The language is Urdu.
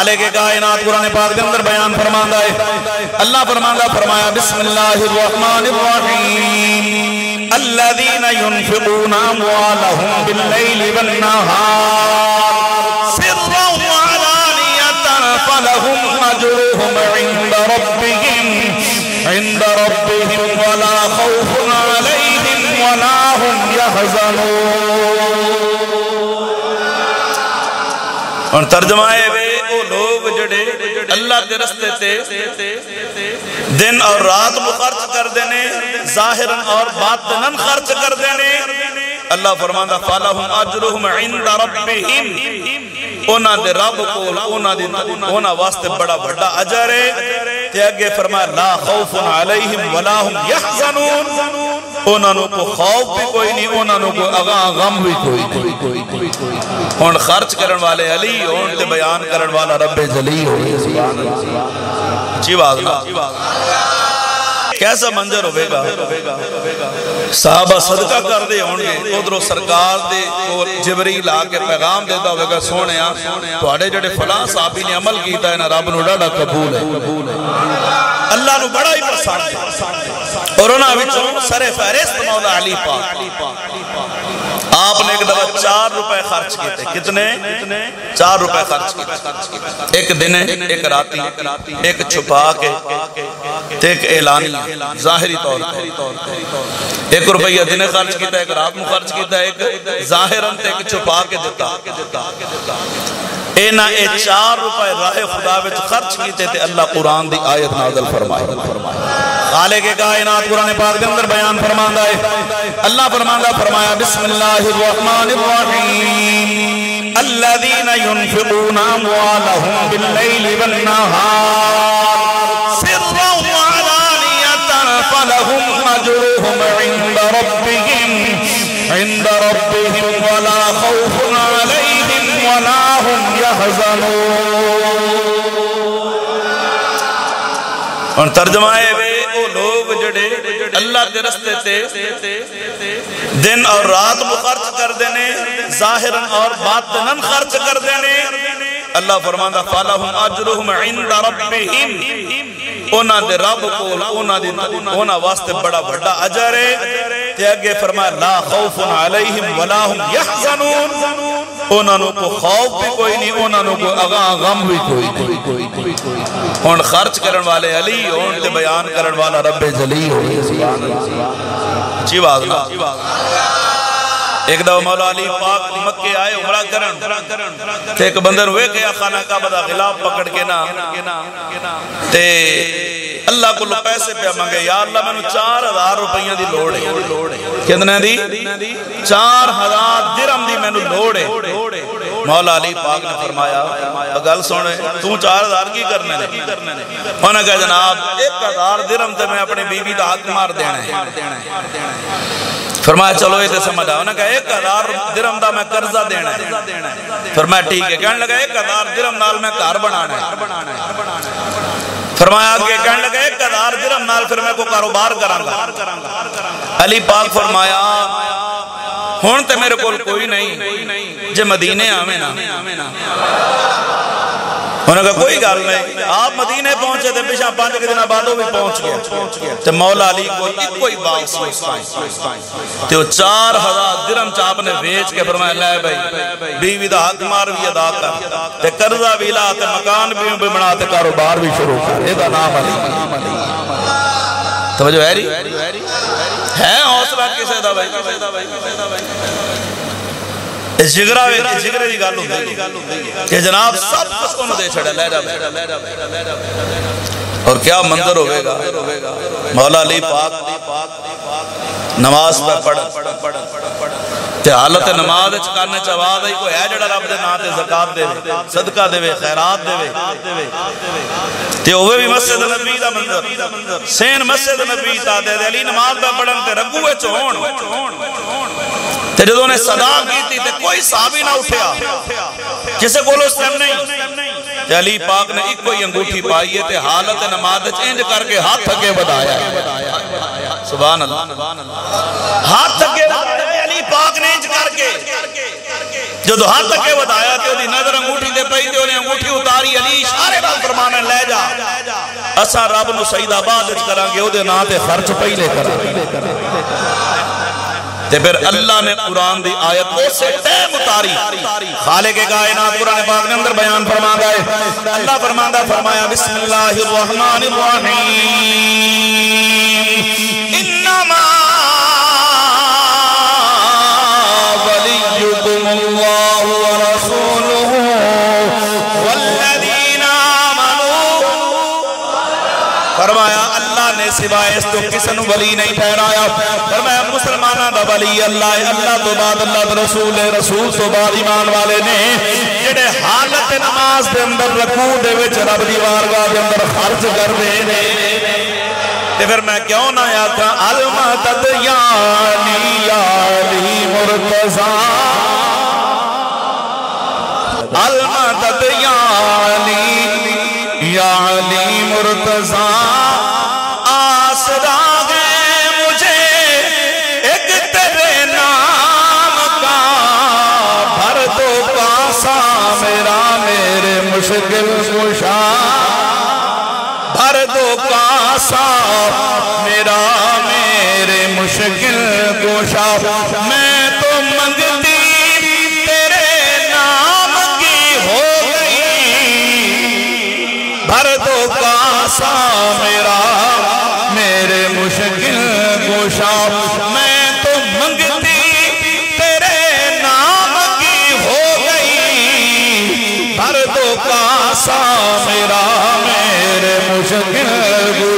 خالق کائنات قرآن پاک کے اندر بیان فرماندا ہے اللہ فرمایا بسم اللہ الرحمن الرحیم الذین ينفقون اموالهم باللیل والنہار سرا وعلانیۃ فلهم اجرهم عند ربهم ولا خوف علیہم ولا هم يحزنون۔ اور ترجمہ ہے وہ لوگ جڑے اللہ کے رستے تے دن اور رات کو خرچ کر دینے ظاہراً اور باطناً خرچ کر دینے اللہ فرماندا فَلَهُمْ أَجْرُهُمْ عِنْدَ رَبِّهِمْ انہاں دے رب کول انہاں واسطے بڑا بڑا اجر ہے تے اگے فرمایا لا خوف علیہم ولا هم يحزنون انہوں کو خوف بھی کوئی نہیں انہوں کو غم بھی کوئی نہیں ہون خرچ کرن والے علی ہون تے بیان کرن والا رب جلی ہوئے جی واضح کیسا منظر ہوئے گا صحابہ صدقہ کر دے ہونگے ادھروں سرکار دے جبریل آکے پیغام دیتا ہوئے گا سونے تو آڑے جڑے فلاں صحابی نے عمل کیتا ہے نا رب نو ڈاڑا قبول ہے اللہ نو بڑا ہی پسند ہے اور انہاں وچوں سر فہرست مولا علی پاک آپ نے ایک دفعہ 4 روپے خرچ کیتے کتنے 4 روپے خرچ کیتے ایک دن ایک راتی ایک چھپا کے ایک اعلانی ظاہری طور پر 1 روپیہ دن خرچ کیتا ایک رات میں خرچ کیتا ایک ظاہراً ایک چھپا کے دیتا اینا 4 روپے راہ خدا وچ خرچ کیتے تھے اللہ قرآن دی آیت نازل فرمائے خالق کائنات قرآن پاک کے اندر بیان فرماندا ہے اللہ فرمایا بسم اللہ الرحمن الرحیم الذین ينفقون اموالهم باللیل والنہار سرا وعلانیۃ فلهم اجرهم عند ربهم ولا خوف علیہم ولا هم يحزنون۔ اور ترجمہ ہے وہ لوگ جڑے اللہ کے رستے تے دن اور رات کو خرچ کر دینے ظاہراً اور باطناً خرچ کر دینے اللہ فرماندا فَلَهُمْ أَجْرُهُمْ عِنْدَ رَبِّهِمْ انہاں دے رب کول انہاں واسطے بڑا بڑا اجر ہے تے اگے فرمایا لا خوف علیہم ولا هم يحزنون انہوں کو خوف بھی کوئی نہیں انہوں کو غم بھی کوئی نہیں ہون خرچ کرن والے علی ہون تے بیان کرن والا رب جلی ہوئے جی واضح ایک دفعہ مولا علی پاک مکے آئے عمرہ کرن تے ایک بندر ہوئے کہ خانہ کعبہ دا غلاف پکڑ کے نا تے اللہ کو پیسے پہ مانگے یا اللہ میں نے 4000 روپیاں دی لوڑ ہے کتنے دی 4000 درہم دی میں نے لوڑ ہے مولا علی پاک نے فرمایا بگل سونے تو 4000 کی کرنے نے انہوں نے کہا جناب 1000 درہم تے میں اپنی بیوی دا حق مار دینا ہے فرمایا چلو یہ تے سمجھا انہوں نے کہا 1000 درہم دا میں قرضہ دینا ہے فرمایا ٹھیک ہے کہنے لگا 1000 درہم نال میں گھر بنانا ہے فرمایا کہ کہنے لگا 1000 درہم نال پھر میں کو کاروبار کرانگا علی پاک فرمایا ہون تے میرے کول کوئی نہیں جے مدینے آمیں نا انہوں نے کہا کوئی گال نہیں آپ مدینے پہنچے تھے پیشاں 5 کے دن بعدوں بھی پہنچ گیا تے مولا علی کو کوئی بات سوچتائیں تے وہ 4000 درہم چاپ نے بیچ کے فرمایا لے بھائی بیوی دا حق مار بھی ادا کر تے قرضہ بھی لا تے مکان بھی بنا تے کاروبار بھی شروع کر یہ دا نام علی توجہ ہے ری ہے حوصلہ کسے دا بھائی اس جگرہ دی گالوں دے کہ جناب سب کس کو دے چھڑا لے جا اور کیا منظر ہوئے گا مولا علی پاک نماز پہ پڑھ تے حالت نماز چکارنے چاہواز ہے کوئی ہے جڑا رب دے ناتے زکاة دے صدقہ دے خیرات دے تے ہوئے بھی مسجد نبی دا منظر سین مسجد نبی تا دے علی نماز پہ پڑھن تے رکوے چون تے جدوں نے صدا کی تھی تے کوئی صحابی نہ اٹھیا جسے کولو اس ٹائم نہیں تے علی پاک نے ایک کوئی انگوٹھی پائی ہے تے حالت نماز چینج کر کے ہاتھ تھکے بدایا سبحان اللہ ہاتھ تھکے بدایا علی پاک نے انج کر کے جدو ہاتھ تکے ودایا تے دی نظر انگوٹھی دے پئی تے انہیں انگوٹھی اتاری علی اشارے نال فرمانا لے جا اسا رب نو سعید آباد وچ کران گے او دے نام تے خرچ پہلے کران تے پھر اللہ نے قرآن دی آیت اسے ٹائم اتاری خالق کائنات قرآن پاک نے اندر بیان فرماتا ہے اللہ فرمایا بسم اللہ الرحمن الرحیم انما ولیکم اللہ ورسولہ والذین آمنوا فرمایا اللہ نے سوائے اس تو کسن ولی نہیں ٹھہرایا فرمایا مسلمانہ دا ولی اللہ ہے اللہ تو بعد اللہ دا رسول ہے رسول تو بعد ایمان والے نے جڑے حالت نماز دے اندر رکوع دے وچ رب دی بارگاہ دے اندر خرچ کر دے نے تے پھر میں کیوں نہ آکھاں المدد یا علی مرتضی المدد یا علی مرتضی آسرا ہے مجھے ایک تیرے نام کا بھر دو پاسا میرا میرے مشکل کشا بھر دو پاسا میرا میرے مشکل کشا میں تو منگتی تیرے نام کی ہو گئی بھر دو پاسا میرا میرے مشکل کشا میں تو منگتی تیرے نام کی ہو گئی بھر دو پاسا میرا میرے مشکل کشا